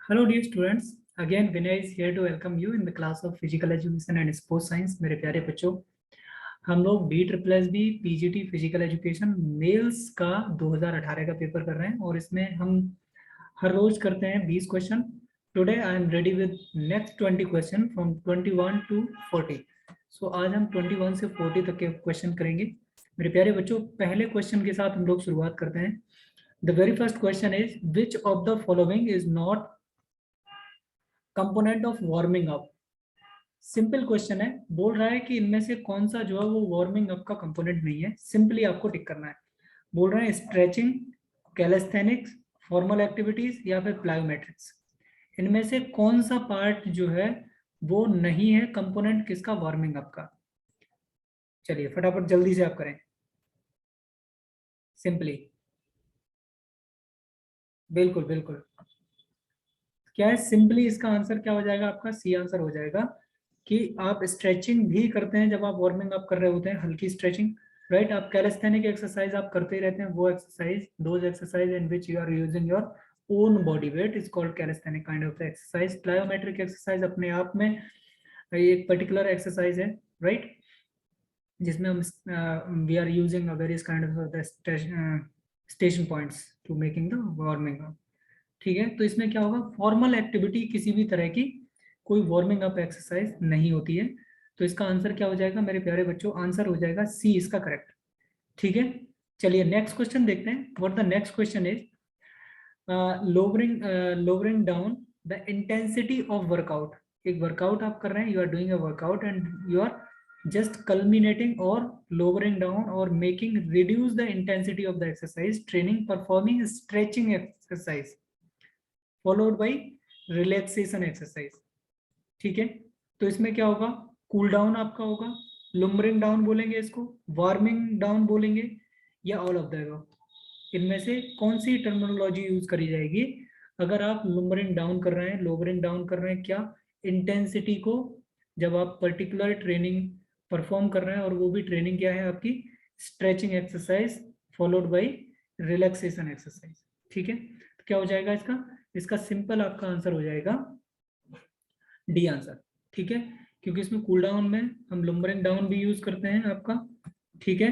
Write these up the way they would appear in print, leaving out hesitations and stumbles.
Hello dear students, again Vinay is here to welcome you in the class of Physical Education and Sports Science। मेरे प्यारे बच्चों, हम लोग B++ PGT physical education males का 2018 का paper कर रहे हैं और इसमें हम हर रोज करते हैं 20 question. Today I am ready with next 20 question from 21 to 40। So आज हम 21 से 40 तक के क्वेश्चन करेंगे। मेरे प्यारे बच्चों, पहले क्वेश्चन के साथ हम लोग शुरुआत करते हैं। The very first question is which of the following is not component of warming up. Simple question है, बोल रहा है कि इनमें से कौन सा जो है वो वार्मिंग अप का कंपोनेंट नहीं है। सिंपली आपको टिक करना है। बोल रहे हैं स्ट्रेचिंग, कैलेस्थेनिक्स, फॉर्मल एक्टिविटीज या फिर प्लायोमेट्रिक्स। इनमें से कौन सा पार्ट जो है वो नहीं है कंपोनेंट किसका, वार्मिंग अप का। चलिए फटाफट जल्दी से आप करें सिंपली। बिल्कुल बिल्कुल, क्या है सिंपली, इसका आंसर क्या हो जाएगा आपका, सी आंसर हो जाएगा कि आप स्ट्रेचिंग भी करते हैं जब आप वार्मिंग अप कर रहे होते हैं, हल्की स्ट्रेचिंग, राइट। आप कैलेस्थेनिक एक्सरसाइज आप करते ही रहते हैं, वो exercise, those exercise in which you are using your own body weight is called calisthenic kind of exercise. Plyometric exercise अपने आप में एक पर्टिकुलर एक्सरसाइज है, राइट, जिसमें हम we are using various kind of station points to making the warming up. ठीक है, तो इसमें क्या होगा, फॉर्मल एक्टिविटी किसी भी तरह की कोई वार्मिंग अप एक्सरसाइज नहीं होती है। तो इसका आंसर क्या हो जाएगा मेरे प्यारे बच्चों, आंसर हो जाएगा सी इसका करेक्ट। ठीक है, चलिए नेक्स्ट क्वेश्चन देखते हैं। What the next question is lowering down the intensity of workout. एक वर्कआउट आप कर रहे हैं, you are doing a workout and you are just culminating or lowering down or making reduce the intensity of the exercise training performing stretching exercise followed by relaxation exercise। ठीक है, तो इसमें क्या होगा, कूल डाउन आपका होगा, लुम्बरिंग down बोलेंगे इसको, वार्मिंग डाउन बोलेंगे, या ऑल ऑफ द अबव। इनमें से कौन सी टर्मिनोलॉजी यूज करी जाएगी अगर आप लुम्बरिंग डाउन कर रहे हैं, लोवरिंग डाउन कर रहे हैं, क्या इंटेंसिटी को, जब आप पर्टिकुलर ट्रेनिंग परफॉर्म कर रहे हैं, और वो भी ट्रेनिंग क्या है आपकी, stretching exercise followed by relaxation exercise. ठीक है, तो क्या हो जाएगा इसका, इसका सिंपल आपका आंसर हो जाएगा डी आंसर। ठीक है, क्योंकि इसमें कूल डाउन में हम लुम्बरिंग डाउन भी यूज करते हैं आपका, ठीक है,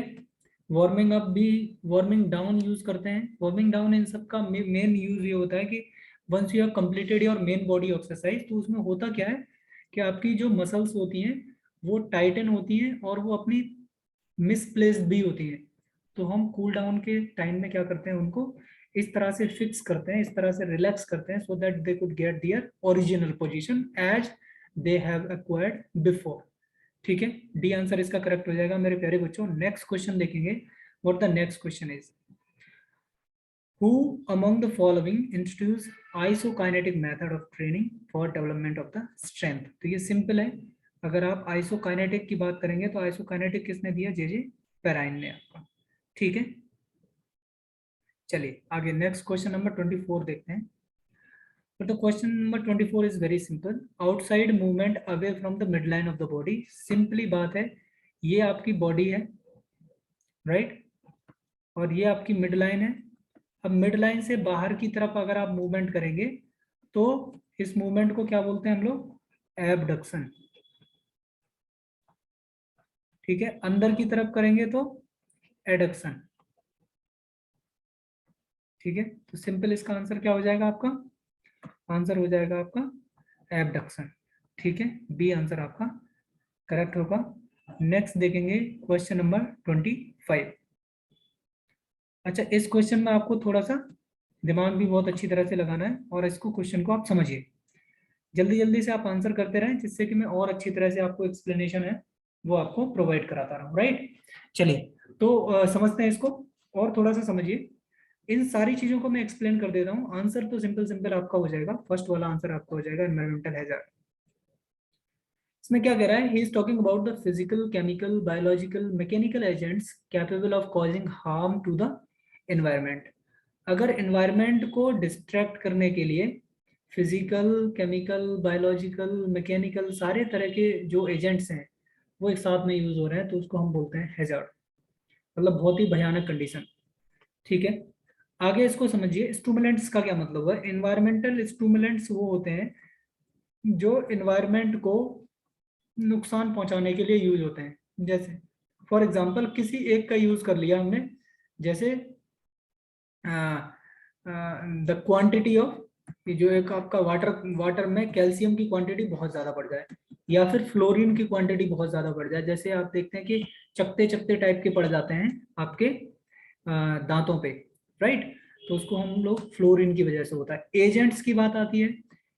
वार्मिंग अप भी, वार्मिंग डाउन यूज करते हैं। वार्मिंग डाउन इन सब का मेन यूज ये होता है कि once you have completed your main body exercise, तो उसमें होता क्या है कि आपकी जो मसल्स होती हैं वो टाइटन होती हैं और वो अपनी मिसप्लेस्ड भी होती हैं। तो हम कूल डाउन के टाइम में क्या करते हैं, उनको इस तरह से फिक्स करते हैं, इस तरह से रिलैक्स करते हैं, so that they could get their original position as they have acquired before. ठीक है, डी आंसर इसका करेक्ट हो जाएगा मेरे प्यारे बच्चों। नेक्स्ट क्वेश्चन देखेंगे। What the next question is, who among the following introduce isokinetic method of training for development of the strength. तो ये सिंपल है, अगर आप आइसोकाइनेटिक की बात करेंगे तो आइसोकाइनेटिक किसने दिया, जे पेराइन ने आपका। ठीक है, चलिए आगे नेक्स्ट क्वेश्चन नंबर 24 देखते हैं। तो question number 24 is very simple, outside movement away from the mid line of the body. Simply बात है, ये आपकी बॉडी है, राइट, और ये आपकी मिड लाइन है। अब मिड लाइन से बाहर की तरफ अगर आप मूवमेंट करेंगे तो इस मूवमेंट को क्या बोलते हैं हम लोग, एबडक्शन। ठीक है, अंदर की तरफ करेंगे तो एडक्शन। ठीक है, तो सिंपल इसका आंसर क्या हो जाएगा आपका, आंसर हो जाएगा आपका एबडक्शन। ठीक है, बी आंसर आपका करेक्ट होगा। नेक्स्ट देखेंगे क्वेश्चन नंबर 25। अच्छा, इस क्वेश्चन में आपको थोड़ा सा दिमाग भी बहुत अच्छी तरह से लगाना है और इसको क्वेश्चन को आप समझिए, जल्दी जल्दी से आप आंसर करते रहें, जिससे कि मैं और अच्छी तरह से आपको एक्सप्लेनेशन है वो आपको प्रोवाइड कराता रहूं, राइट। चलिए, तो समझते हैं इसको और थोड़ा सा समझिए। इन सारी चीजों को मैं एक्सप्लेन कर देता हूँ। आंसर तो सिंपल सिंपल आपका हो जाएगा, फर्स्ट वाला आंसर आपका हो जाएगा एनवायरमेंटल हैजार्ड। इसमें क्या कह रहा है, he is talking about the physical, chemical, biological, mechanical agents capable of causing harm to the environment. अगर एनवायरमेंट को डिस्ट्रैक्ट करने के लिए फिजिकल, केमिकल, बायोलॉजिकल, मैकेनिकल सारे तरह के जो एजेंट्स हैं वो एक साथ में यूज हो रहे हैं, तो उसको हम बोलते हैं हैजार्ड, मतलब बहुत ही भयानक कंडीशन। ठीक है, आगे इसको समझिए, स्टूमुलेंट्स का क्या मतलब है। एनवायरमेंटल स्टूमुलेंट्स वो होते हैं जो एनवायरमेंट को नुकसान पहुंचाने के लिए यूज होते हैं। जैसे फॉर एग्जांपल किसी एक का यूज कर लिया हमने, जैसे द क्वांटिटी ऑफ, जो एक आपका वाटर वाटर में कैल्शियम की क्वांटिटी बहुत ज्यादा बढ़ जाए, या फिर फ्लोरीन की क्वांटिटी बहुत ज्यादा बढ़ जाए। जैसे आप देखते हैं कि चकते चकते टाइप के पड़ जाते हैं आपके दांतों पे, राइट। तो उसको हम लोग फ्लोरीन की वजह से होता है। एजेंट्स की बात आती है,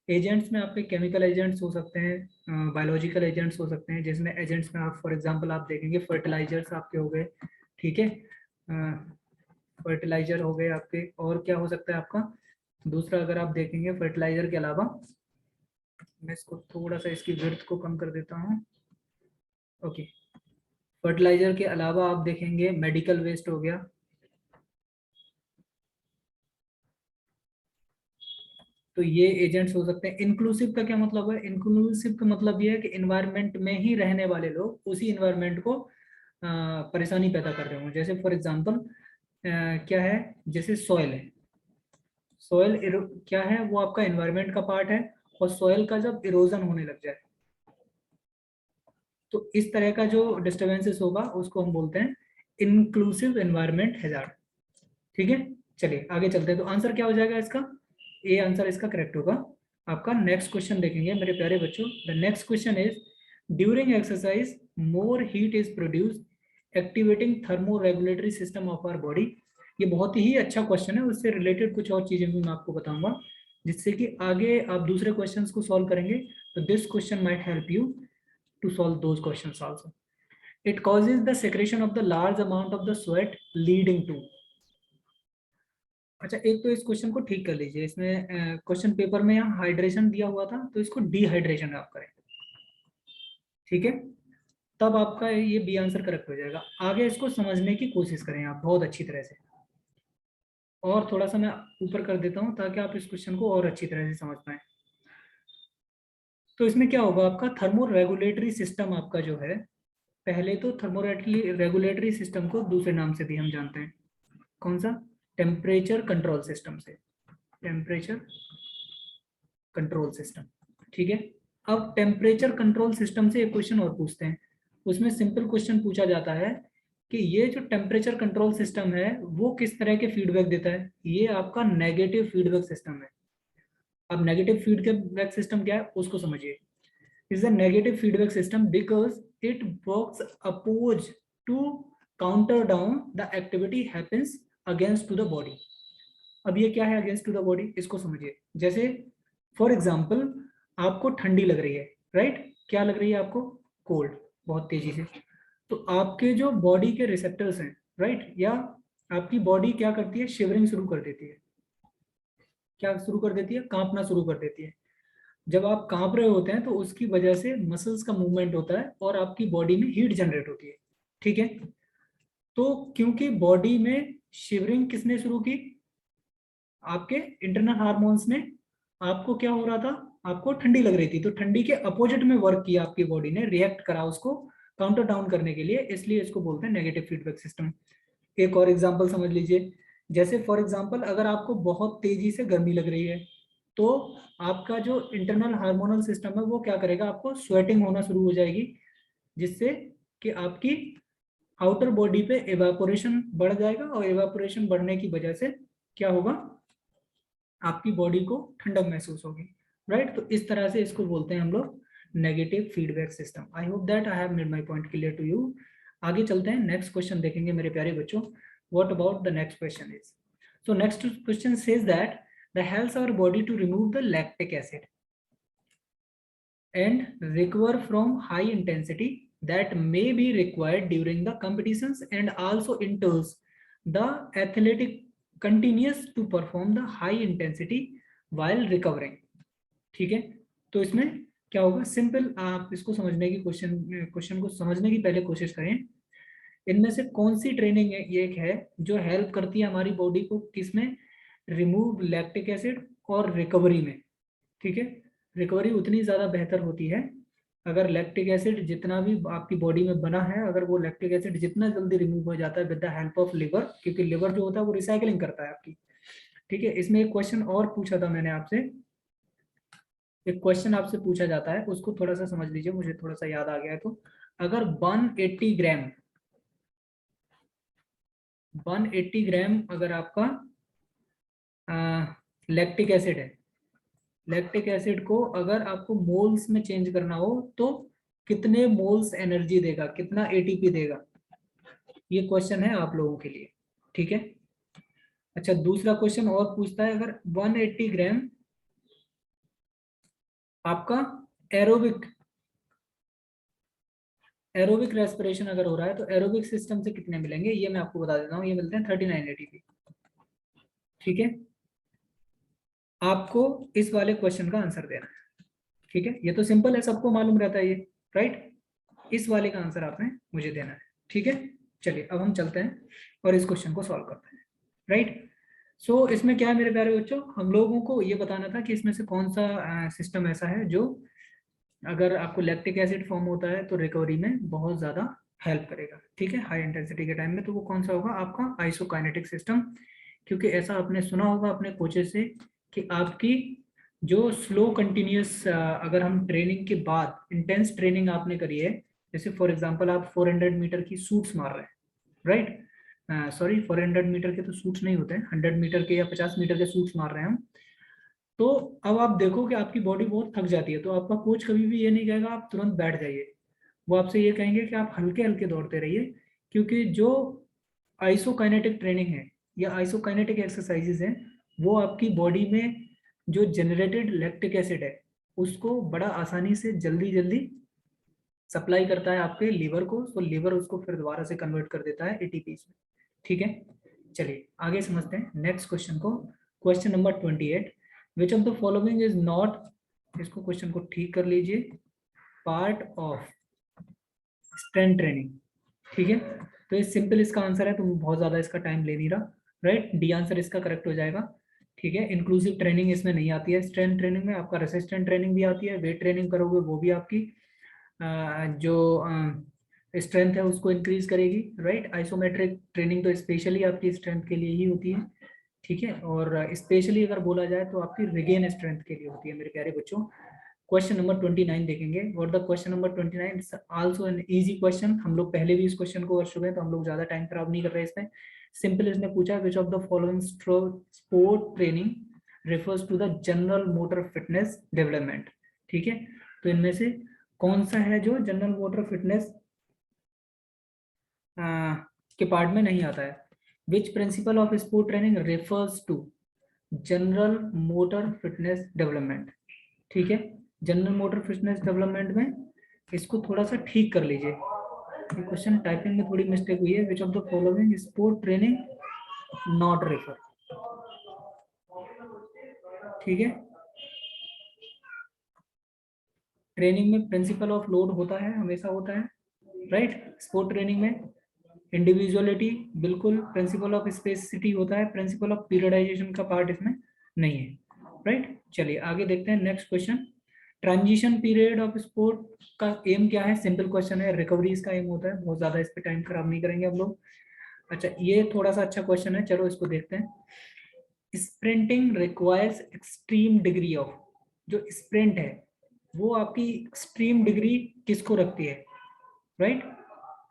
एजेंट्स में आपके केमिकल एजेंट्स हो सकते हैं, बायोलॉजिकल एजेंट्स हो सकते हैं, जिसमें एजेंट्स में आप फॉर एग्जांपल आप देखेंगे फर्टिलाइजर्स आपके हो गए, ठीक है, फर्टिलाइजर हो गए आपके। और क्या हो सकता है आपका दूसरा, अगर आप देखेंगे फर्टिलाइजर के अलावा, मैं इसको थोड़ा सा इसकी विड्थ को कम कर देता हूँ, ओके। फर्टिलाइजर के अलावा आप देखेंगे मेडिकल वेस्ट हो गया, तो ये एजेंट्स हो सकते हैं। इंक्लूसिव का क्या मतलब है, इंक्लूसिव का मतलब ये है कि इन्वायरमेंट में ही रहने वाले लोग उसी इन्वायरमेंट को परेशानी पैदा कर रहे हो। जैसे फॉर एग्जांपल क्या है, जैसे सॉइल है, सॉइल क्या है, वो आपका एनवायरनमेंट का पार्ट है, और सॉइल का जब इरोजन होने लग जाए तो इस तरह का जो डिस्टर्बेंसेस होगा उसको हम बोलते हैं इंक्लूसिव एनवायरनमेंट हैजार्ड। ठीक है, चलिए आगे चलते हैं। तो आंसर क्या हो जाएगा इसका, ए आंसर इसका करेक्ट होगा आपका। नेक्स्ट क्वेश्चन देखेंगे मेरे प्यारे बच्चों। The next question is, during exercise more heat is produce activating thermo regulatory system of our body. ये बहुत ही अच्छा क्वेश्चन है, उससे रिलेटेड कुछ और चीजें भी मैं आपको बताऊंगा, जिससे कि आगे आप दूसरे क्वेश्चंस को सॉल्व करेंगे तो this question might help you to solve those questions also. It causes the secretion of the large amount of the sweat leading to. अच्छा, एक तो इस क्वेश्चन को ठीक कर लीजिए, इसमें क्वेश्चन पेपर में यहाँ हाइड्रेशन दिया हुआ था, तो इसको डिहाइड्रेशन आप करें, ठीक है, तब आपका ये बी आंसर करेक्ट हो जाएगा। आगे इसको समझने की कोशिश करें आप बहुत अच्छी तरह से, और थोड़ा सा मैं ऊपर कर देता हूँ ताकि आप इस क्वेश्चन को और अच्छी तरह से समझ पाए। तो इसमें क्या होगा, आपका थर्मो रेगुलेटरी सिस्टम आपका जो है, पहले तो थर्मो रेगुलेटरी सिस्टम को दूसरे नाम से भी हम जानते हैं, कौन सा, टेम्परेचर कंट्रोल सिस्टम से, टेम्परेचर कंट्रोल सिस्टम, ठीक है। अब टेम्परेचर कंट्रोल सिस्टम से एक क्वेश्चन और पूछते हैं, उसमें सिंपल क्वेश्चन पूछा जाता है कि ये जो टेम्परेचर कंट्रोल सिस्टम है वो किस तरह के फीडबैक देता है। ये आपका नेगेटिव फीडबैक सिस्टम है। अब नेगेटिव फीडबैक सिस्टम क्या है उसको समझिए। Is a negative feedback system because it works oppose to counter down the activity happens against to the body. अब ये क्या है अगेंस्ट टू द बॉडी, इसको समझिए। जैसे फॉर एग्जाम्पल आपको ठंडी लग रही है, राइट, क्या लग रही है आपको, कोल्ड, बहुत तेजी से। तो आपके जो बॉडी के रिसेप्टर्स हैं, राइट, या आपकी बॉडी क्या करती है, शिवरिंग शुरू कर देती है, क्या शुरू कर देती है, कांपना शुरू कर देती है। जब आप कांप रहे होते हैं तो उसकी वजह से मसल्स का मूवमेंट होता है और आपकी बॉडी में हीट जनरेट होती है, ठीक है। तो क्योंकि बॉडी में शिवरिंग किसने शुरू की, आपके इंटरनल हार्मोन्स ने, आपको क्या हो रहा था, आपको ठंडी लग रही थी, तो ठंडी के अपोजिट में वर्क किया आपकी बॉडी ने, रिएक्ट करा उसको काउंटर डाउन करने के लिए, इसलिए इसको बोलते हैं नेगेटिव फीडबैक सिस्टम। एक और एग्जांपल समझ लीजिए। जैसे फॉर एग्जांपल अगर आपको बहुत तेजी से गर्मी लग रही है तो आपका जो इंटरनल हार्मोनल सिस्टम है वो क्या करेगा, आपको स्वेटिंग होना शुरू हो जाएगी, जिससे कि आपकी आउटर बॉडी पे एवापोरेशन बढ़ जाएगा, और एवापोरेशन बढ़ने की वजह से क्या होगा, आपकी बॉडी को ठंडक महसूस होगी, राइट। तो इस तरह से इसको बोलते हैं हम लोग negative feedback system. I hope that I have made my point clear to you. आगे चलते हैं, नेक्स्ट क्वेश्चन देखेंगे मेरे प्यारे बच्चों। What about the next question is, so next question says that the helps our body to remove the lactic acid and recover from high intensity that may be required during the competitions, and also entails the athletic continues to perform the high intensity while recovering, ठीक है। तो इसमें क्या होगा, simple आप इसको समझने की क्वेश्चन को समझने की पहले कोशिश करें। इनमें से कौन सी ट्रेनिंग है, ये एक है जो हेल्प करती है हमारी बॉडी को किसमें, रिमूव लैक्टिक एसिड और रिकवरी में, ठीक है। रिकवरी उतनी ज़्यादा बेहतर होती है अगर लैक्टिक एसिड जितना भी आपकी बॉडी में बना है, अगर वो लैक्टिक एसिड जितना जल्दी रिमूव हो जाता है with the help of liver, क्योंकि लिवर जो होता है वो रिसाइकलिंग करता है आपकी, ठीक है, इसमें एक क्वेश्चन और पूछा था मैंने आपसे, एक क्वेश्चन आपसे पूछा जाता है, उसको थोड़ा सा समझ लीजिए, मुझे थोड़ा सा याद आ गया है। तो अगर 180 ग्राम अगर आपका लैक्टिक एसिड है, लैक्टिक एसिड को अगर आपको मोल्स में चेंज करना हो तो कितने मोल्स एनर्जी देगा, कितना एटीपी देगा, ये क्वेश्चन है आप लोगों के लिए। ठीक है, अच्छा दूसरा क्वेश्चन और पूछता है, अगर 180 ग्राम आपका एरोबिक एरोबिक रेस्पिरेशन अगर हो रहा है तो एरोबिक सिस्टम से कितने मिलेंगे, ये मैं आपको बता देता हूँ, ये मिलते हैं 39 एटीपी। ठीक है, आपको इस वाले क्वेश्चन का आंसर देना है। ठीक है, ये तो सिंपल है, सबको मालूम रहता है ये, राइट। इस वाले का आंसर आपने मुझे देना है। ठीक है, चलिए अब हम चलते हैं और इस क्वेश्चन को सॉल्व करते हैं, राइट। सो इसमें क्या है मेरे प्यारे बच्चों, हम लोगों को ये बताना था कि इसमें से कौन सा सिस्टम ऐसा है जो अगर आपको लैक्टिक एसिड फॉर्म होता है तो रिकवरी में बहुत ज्यादा हेल्प करेगा। ठीक है, हाई इंटेंसिटी के टाइम में, तो वो कौन सा होगा, आपका आइसोकाइनेटिक सिस्टम। क्योंकि ऐसा आपने सुना होगा अपने कोचेस से कि आपकी जो स्लो कंटिन्यूस, अगर हम ट्रेनिंग के बाद इंटेंस ट्रेनिंग आपने करी है, जैसे फॉर एग्जांपल आप 400 मीटर की शूट्स मार रहे हैं, राइट, सॉरी 400 मीटर के तो शूट्स नहीं होते हैं, 100 मीटर के या 50 मीटर के शूट्स मार रहे हैं हम। तो अब आप देखो कि आपकी बॉडी बहुत थक जाती है, तो आपका कोच कभी भी ये नहीं कहेगा आप तुरंत बैठ जाइए, वो आपसे ये कहेंगे कि आप हल्के हल्के दौड़ते रहिए। क्योंकि जो आइसोकाइनेटिक ट्रेनिंग है या आइसोकाइनेटिक एक्सरसाइजेज हैं, वो आपकी बॉडी में जो जनरेटेड लैक्टिक एसिड है उसको बड़ा आसानी से जल्दी जल्दी सप्लाई करता है आपके लीवर को, तो लीवर उसको फिर दोबारा से कन्वर्ट कर देता है एटीपी में। ठीक है, चलिए आगे समझते हैं नेक्स्ट क्वेश्चन को। Question number 28, which of the following is not, इसको क्वेश्चन को ठीक कर लीजिए, पार्ट ऑफ स्ट्रेंथ ट्रेनिंग। ठीक है, तो ये सिंपल इसका आंसर है, तो बहुत ज्यादा इसका टाइम ले नहीं रहा, राइट, डी आंसर इसका करेक्ट हो जाएगा। ठीक है, इंक्लूसिव ट्रेनिंग इसमें नहीं आती है, स्ट्रेंथ ट्रेनिंग में आपका रेसिस्टेंट ट्रेनिंग भी आती है, वेट ट्रेनिंग करोगे वो भी आपकी जो स्ट्रेंथ है उसको इंक्रीज करेगी, राइट। आइसोमेट्रिक ट्रेनिंग तो स्पेशली आपकी स्ट्रेंथ के लिए ही होती है। ठीक है, और स्पेशली अगर बोला जाए तो आपकी रिगेन स्ट्रेंथ के लिए होती है मेरे प्यारे बच्चों। क्वेश्चन नंबर 29 देखेंगे, और the question number 29 is also an easy question, हम लोग पहले भी इस क्वेश्चन को कर चुके हैं तो हम लोग ज्यादा टाइम खराब नहीं कर रहे इसमें। सिंपल इसने पूछा which of the following sport training refers to the general motor fitness development. ठीक है, तो इनमें से कौन सा है जो जनरल मोटर फिटनेस के पार्ट में नहीं आता है, which principle of sport training refers to general motor fitness development. ठीक है, जनरल मोटर फिटनेस डेवलपमेंट में इसको थोड़ा सा ठीक कर लीजिए, ये क्वेश्चन टाइपिंग में थोड़ी मिस्टेक हुई है, विच of the following sport training not refer. ठीक है, ट्रेनिंग में प्रिंसिपल ऑफ लोड होता है, हमेशा होता है, राइट। स्पोर्ट ट्रेनिंग में इंडिविजुअलिटी बिल्कुल, प्रिंसिपल ऑफ स्पेसिसिटी होता है, प्रिंसिपल ऑफ पीरियडाइजेशन का पार्ट इसमें नहीं है, राइट। चलिए आगे देखते हैं next question. Transition period of sport का एम क्या है, सिंपल क्वेश्चन है, रिकवरी इसका एम होता है, बहुत ज्यादा इस पे टाइम खराब नहीं करेंगे हम लोग। अच्छा ये थोड़ा सा अच्छा क्वेश्चन है, चलो इसको देखते हैं। Sprinting requires extreme degree of, जो स्प्रिंट है वो आपकी एक्सट्रीम डिग्री किसको रखती है, राइट।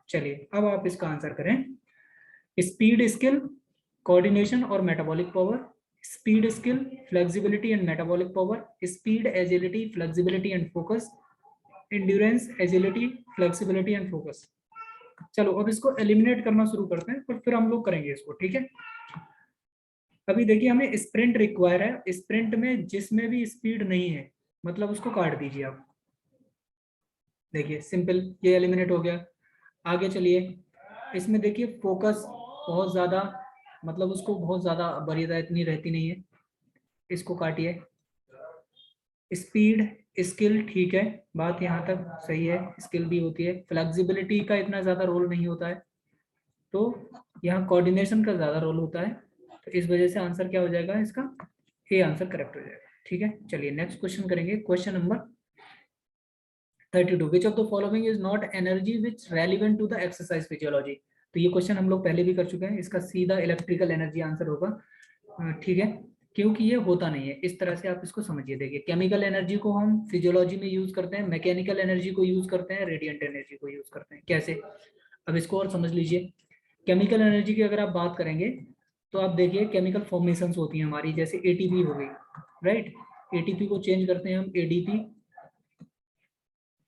चलिए अब आप इसका आंसर करें, स्पीड स्किल, कोऑर्डिनेशन और metabolic power, speed skill, flexibility and metabolic power, speed agility flexibility and focus, endurance agility flexibility and focus. चलो अब इसको एलिमिनेट करना शुरू करते हैं, पर फिर हम लोग करेंगे इसको। ठीक है, अभी देखिए हमें स्प्रिंट रिक्वायर है, स्प्रिंट में जिसमें भी स्पीड नहीं है मतलब उसको काट दीजिए आप, देखिए सिंपल ये एलिमिनेट हो गया। आगे चलिए, इसमें देखिए फोकस बहुत ज्यादा, मतलब उसको बहुत ज्यादा वरीयता इतनी रहती नहीं है, इसको काटिए। स्पीड स्किल ठीक है, बात यहाँ तक सही है, स्किल भी होती है, फ्लेक्सिबिलिटी का इतना ज्यादा रोल नहीं होता है, तो यहाँ कोऑर्डिनेशन का ज्यादा रोल होता है, तो इस वजह से आंसर क्या हो जाएगा इसका, ए आंसर करेक्ट हो जाएगा। ठीक है, चलिए नेक्स्ट क्वेश्चन करेंगे, question number 32, which of the following is not energy which relevant to the exercise physiology. तो ये क्वेश्चन हम लोग पहले भी कर चुके हैं, इसका सीधा इलेक्ट्रिकल एनर्जी आंसर होगा। ठीक है, क्योंकि ये होता नहीं है। इस तरह से आप इसको समझिए। देखिए, केमिकल एनर्जी को हम फिजियोलॉजी में यूज करते हैं, मैकेनिकल एनर्जी को यूज करते हैं, रेडिएंट एनर्जी को यूज करते हैं। कैसे, अब इसको और समझ लीजिए। केमिकल एनर्जी की अगर आप बात करेंगे तो आप देखिए केमिकल फॉर्मेशंस होती हैं हमारी, जैसे एटीपी हो गई, राइट। एटीपी को चेंज करते हैं हम एडीपी,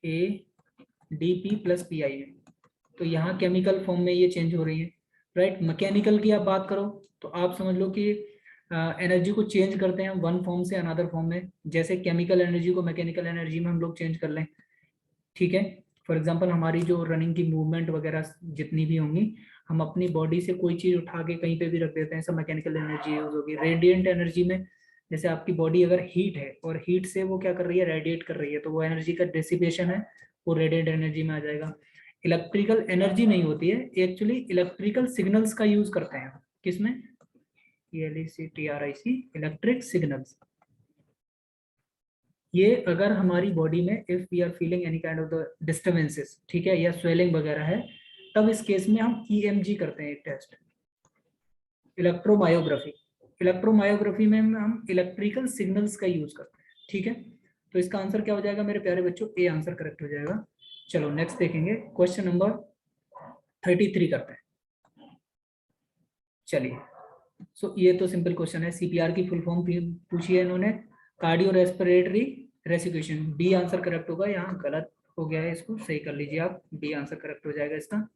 एडीपी प्लस पीआई में, तो यहाँ केमिकल फॉर्म में ये चेंज हो रही है, राइट। मैकेनिकल की आप बात करो तो आप समझ लो कि एनर्जी को चेंज करते हैं वन फॉर्म से अनदर फॉर्म में, जैसे केमिकल एनर्जी को मैकेनिकल एनर्जी में हम लोग चेंज कर लें, ठीक है। फॉर एग्जांपल हमारी जो रनिंग की मूवमेंट वगैरह जितनी भी होंगी, हम अपनी बॉडी से कोई चीज उठा के कहीं पे भी रख देते हैं, सब मैकेनिकल एनर्जी यूज होगी। रेडिएंट एनर्जी में जैसे आपकी बॉडी अगर हीट है और हीट से वो क्या कर रही है, रेडिएट कर रही है, तो वो एनर्जी का डिसिपेशन है, वो रेडिएंट एनर्जी में आ जाएगा। इलेक्ट्रिकल एनर्जी नहीं होती है एक्चुअली, इलेक्ट्रिकल सिग्नल्स का यूज करते हैं किसमें, ELECTRIC, इलेक्ट्रिक सिग्नल्स। ये अगर हमारी बॉडी में if we are feeling any kind of the disturbances, ठीक है, या स्वेलिंग वगैरह है, तब इस केस में हम EMG करते हैं, एक टेस्ट, इलेक्ट्रोमायोग्राफी। इलेक्ट्रोमायोग्राफी में हम इलेक्ट्रिकल सिग्नल्स का यूज करते हैं, ठीक है। तो इसका आंसर क्या हो जाएगा मेरे प्यारे बच्चों, ए आंसर करेक्ट हो जाएगा। चलो नेक्स्ट देखेंगे, क्वेश्चन नंबर 33 करते हैं। चलिए, सो ये तो सिंपल क्वेश्चन है। CPR की फुल फॉर्म पूछी है इन्होंने, cardio respiratory resuscitation. D answer correct होगा, यहाँ गलत हो गया है, इसको सही कर लीजिए आप, डी आंसर करेक्ट हो जाएगा इसका,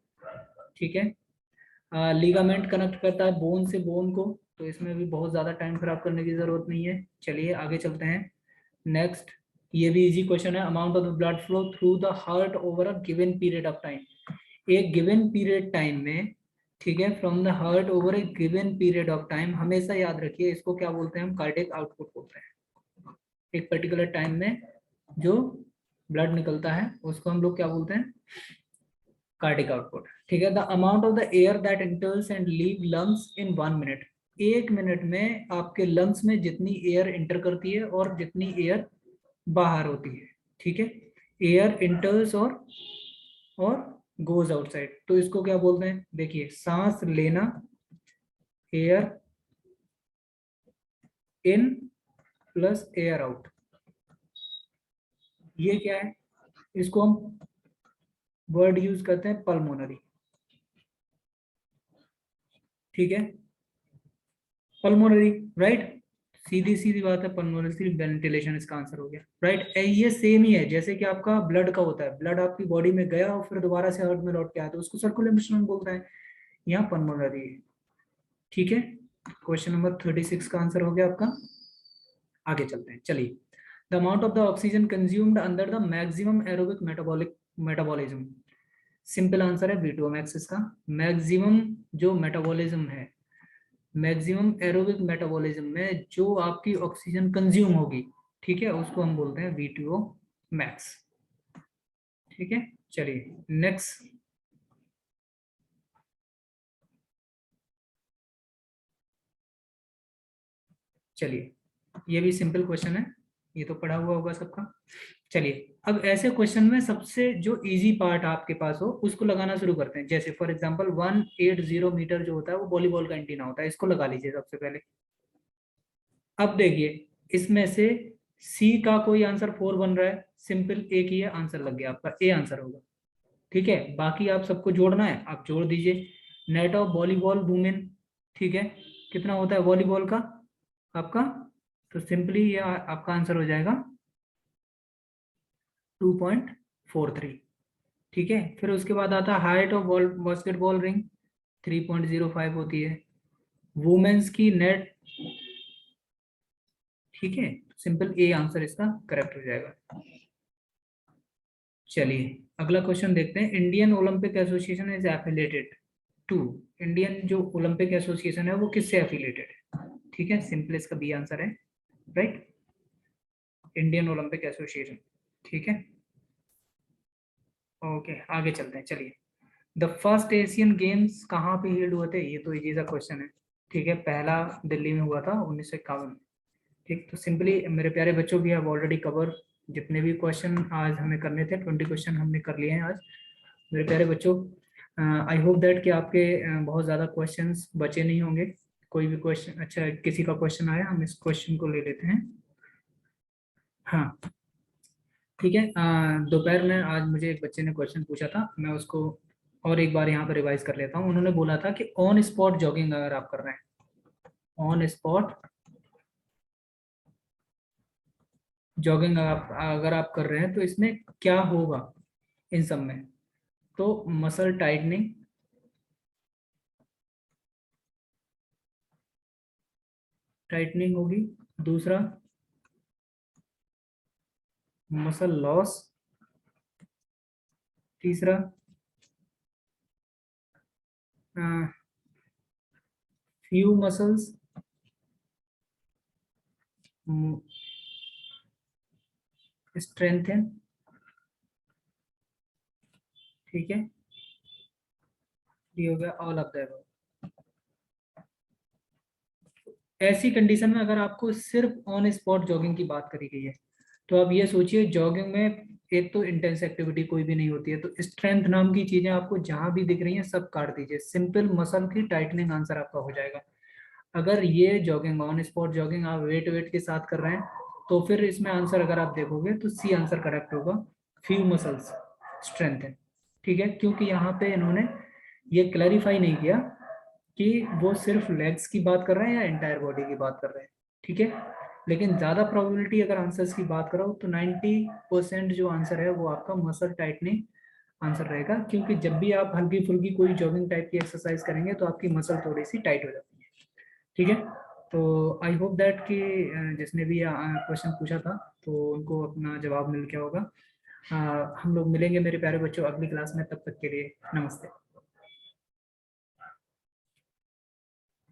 ठीक है। लिगामेंट कनेक्ट करता है बोन से बोन को, तो इसमें भी बहुत ज्यादा टाइम खराब करने की जरूरत नहीं है। चलिए आगे चलते हैं। नेक्स्ट, ये भी इजी क्वेश्चन है। Amount of the blood flow through the heart over a given period of time. एक गिवन पीरियड टाइम में, ठीक है, from the heart over A given period of time, हमेशा याद रखिए इसको क्या बोलते हैं हम, कार्डियक आउटपुट बोलते हैं। एक पर्टिकुलर टाइम में जो ब्लड निकलता है उसको हम लोग क्या बोलते हैं, कार्डियक आउटपुट, ठीक है। The amount of the air that enters and leave lungs in 1 minute. एक मिनट में आपके लंग्स में जितनी एयर इंटर करती है और जितनी एयर बाहर होती है, ठीक है। एयर इंटर्स और गोज आउटसाइड, तो इसको क्या बोलते हैं, देखिए, सांस लेना, air in plus air out, ये क्या है, इसको हम वर्ड यूज करते हैं पल्मोनरी, ठीक है, पल्मोनरी, राइट। सीधी सीधी बात है, पल्मोनरी वेंटिलेशन इसका आंसर हो गया, राइट। ये सेम ही है जैसे कि आपका ब्लड का होता है, ब्लड आपकी बॉडी में गया और फिर दोबारा से हार्ट में लौट के आया, तो उसको सर्कुलेशन बोलता है, यहाँ पल्मोनरी, ठीक है। क्वेश्चन नंबर 36 का आंसर हो गया आपका। आगे चलते हैं, चलिए। The amount of the oxygen consumed under the maximum aerobic metabolism. Simple answer है V2 मैक्स इसका। मैक्सिमम जो मेटाबॉलिज्म है, मैक्सिमम एरोबिक मेटाबॉलिज्म में जो आपकी ऑक्सीजन कंज्यूम होगी, ठीक है, उसको हम बोलते हैं V2O मैक्स, ठीक है। चलिए नेक्स्ट, चलिए, ये भी सिंपल क्वेश्चन है, ये तो पढ़ा हुआ होगा सबका। चलिए, अब ऐसे क्वेश्चन में सबसे जो इजी पार्ट आपके पास हो उसको लगाना शुरू करते हैं। जैसे फॉर एग्जांपल 180 मीटर जो होता है वो वॉलीबॉल का एंटीना होता है, इसको लगा लीजिए सबसे पहले। अब देखिए, इसमें से सी का कोई आंसर 4 बन रहा है, सिंपल एक ही है, आंसर लग गया आपका, ए आंसर होगा, ठीक है। बाकी आप सबको जोड़ना है, आप जोड़ दीजिए। नेट ऑफ वॉलीबॉल वुमेन, ठीक है, कितना होता है वॉलीबॉल का आपका, तो सिंपली ये आपका आंसर हो जाएगा 2.43, ठीक है। फिर उसके बाद आता है height of ball basketball ring 3.05 होती है, वुमेन्स की नेट, ठीक है, सिंपल ए आंसर इसका करेक्ट हो जाएगा। चलिए अगला क्वेश्चन देखते हैं। Indian Olympic Association is affiliated to, Indian जो ओलंपिक एसोसिएशन है वो किससे एफिलिएटेड है, ठीक है, सिंपल इसका बी आंसर है, राइट, इंडियन ओलंपिक एसोसिएशन, ठीक है। ओके आगे चलते हैं, चलिए। द फर्स्ट एशियन गेम्स कहाँ पे हेल्ड हुए थे, ये तो इजी सा क्वेश्चन है, ठीक है। पहला दिल्ली में हुआ था 1951 में, ठीक। तो सिंपली मेरे प्यारे बच्चों, भी हैव ऑलरेडी कवर जितने भी क्वेश्चन आज हमें करने थे, 20 क्वेश्चन हमने कर लिए हैं आज मेरे प्यारे बच्चों। आई होप दैट कि आपके बहुत ज़्यादा क्वेश्चंस बचे नहीं होंगे, कोई भी क्वेश्चन? अच्छा, किसी का क्वेश्चन आया, हम इस क्वेश्चन को ले लेते हैं। हाँ ठीक है। दोपहर में आज मुझे एक बच्चे ने क्वेश्चन पूछा था, मैं उसको और एक बार यहाँ पर रिवाइज कर लेता हूँ। उन्होंने बोला था कि ऑन स्पॉट जॉगिंग अगर आप कर रहे हैं, ऑन स्पॉट जॉगिंग अगर आप कर रहे हैं तो इसमें क्या होगा इन सब में? तो मसल टाइटनिंग, टाइटनिंग होगी। दूसरा मसल लॉस। तीसरा फ्यू मसल्स स्ट्रेंथन। ठीक है, ये हो गया ऑल ऑफ द अबव। ऐसी कंडीशन में अगर आपको सिर्फ ऑन स्पॉट जॉगिंग की बात करी गई है, तो आप ये सोचिए जॉगिंग में एक तो इंटेंस एक्टिविटी कोई भी नहीं होती है, तो स्ट्रेंथ नाम की चीजें आपको जहां भी दिख रही हैं सब काट दीजिए, सिंपल मसल की टाइटनिंग आंसर आपका हो जाएगा। अगर ये जॉगिंग ऑन स्पॉट जॉगिंग आप वेट वेट के साथ कर रहे हैं, तो फिर इसमें आंसर अगर आप देखोगे तो सी आंसर करेक्ट होगा, फ्यू मसल्स स्ट्रेंथ है। ठीक है, क्योंकि यहाँ पे इन्होंने ये क्लैरिफाई नहीं किया कि वो सिर्फ लेग्स की बात कर रहे हैं या एंटायर बॉडी की बात कर रहे हैं। ठीक है, लेकिन ज़्यादा प्रोबेबिलिटी अगर आंसर्स की बात करो तो 90% जो आंसर है वो आपका मसल टाइटनिंग आंसर रहेगा, क्योंकि जब भी आप हल्की फुल्की कोई जॉगिंग टाइप की एक्सरसाइज करेंगे तो आपकी मसल थोड़ी सी टाइट हो जाती है। ठीक है, तो आई होप दैट कि जिसने भी क्वेश्चन पूछा था तो उनको अपना जवाब मिल गया होगा। हम लोग मिलेंगे मेरे प्यारे बच्चों अगली क्लास में, तब तक के लिए नमस्ते।